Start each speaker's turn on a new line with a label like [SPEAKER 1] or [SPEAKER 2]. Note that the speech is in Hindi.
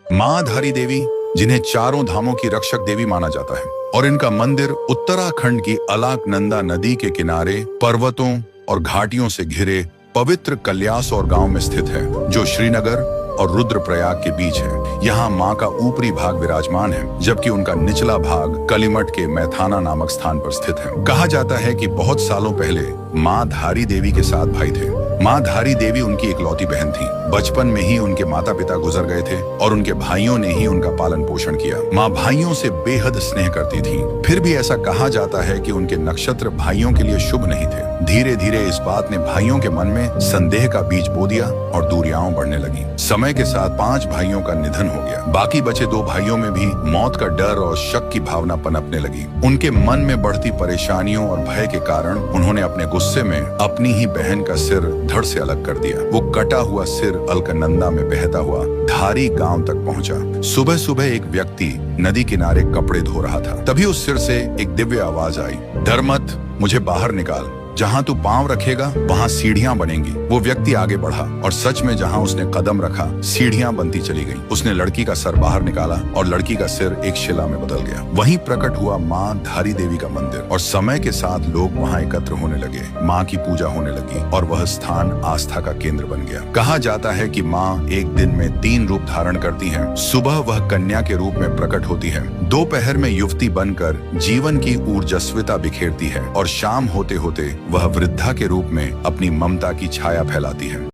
[SPEAKER 1] माँ धारी देवी, जिन्हें चारों धामों की रक्षक देवी माना जाता है, और इनका मंदिर उत्तराखंड की अलकनंदा नदी के किनारे पर्वतों और घाटियों से घिरे पवित्र कल्यासौर गांव में स्थित है, जो श्रीनगर और रुद्रप्रयाग के बीच है। यहाँ माँ का ऊपरी भाग विराजमान है, जबकि उनका निचला भाग कलिमठ के मैथाना नामक स्थान पर स्थित है। कहा जाता है कि बहुत सालों पहले माँ धारी देवी के 7 भाई थे। माँ धारी देवी उनकी इकलौती बहन थी। बचपन में ही उनके माता पिता गुजर गए थे और उनके भाइयों ने ही उनका पालन पोषण किया। माँ भाइयों से बेहद स्नेह करती थी। फिर भी ऐसा कहा जाता है कि उनके नक्षत्र भाइयों के लिए शुभ नहीं थे। धीरे धीरे इस बात ने भाइयों के मन में संदेह का बीज बो दिया और दूरियां बढ़ने लगी। समय के साथ 5 भाइयों का निधन हो गया। बाकी बचे 2 भाइयों में भी मौत का डर और शक की भावना पनपने लगी। उनके मन में बढ़ती परेशानियों और भय के कारण उन्होंने अपने गुस्से में अपनी ही बहन का सिर धड़ से अलग कर दिया। वो कटा हुआ सिर अलकनंदा में बहता हुआ धारी गांव तक पहुंचा। सुबह सुबह एक व्यक्ति नदी किनारे कपड़े धो रहा था। तभी उस सिर से एक दिव्य आवाज आई, डर मत, मुझे बाहर निकाल। जहां तू पांव रखेगा वहां सीढ़ियां बनेंगी। वो व्यक्ति आगे बढ़ा और सच में जहां उसने कदम रखा सीढ़ियां बनती चली गईं। उसने लड़की का सर बाहर निकाला और लड़की का सिर एक शिला में बदल गया। वहीं प्रकट हुआ माँ धारी देवी का मंदिर, और समय के साथ लोग वहां एकत्र होने लगे। माँ की पूजा होने लगी और वह स्थान आस्था का केंद्र बन गया। कहा जाता है कि माँ एक दिन में 3 रूप धारण करती हैं। सुबह वह कन्या के रूप में प्रकट होती है, दोपहर में युवती बनकर जीवन की ऊर्जस्विता बिखेरती है, और शाम होते होते वह वृद्धा के रूप में अपनी ममता की छाया फैलाती है।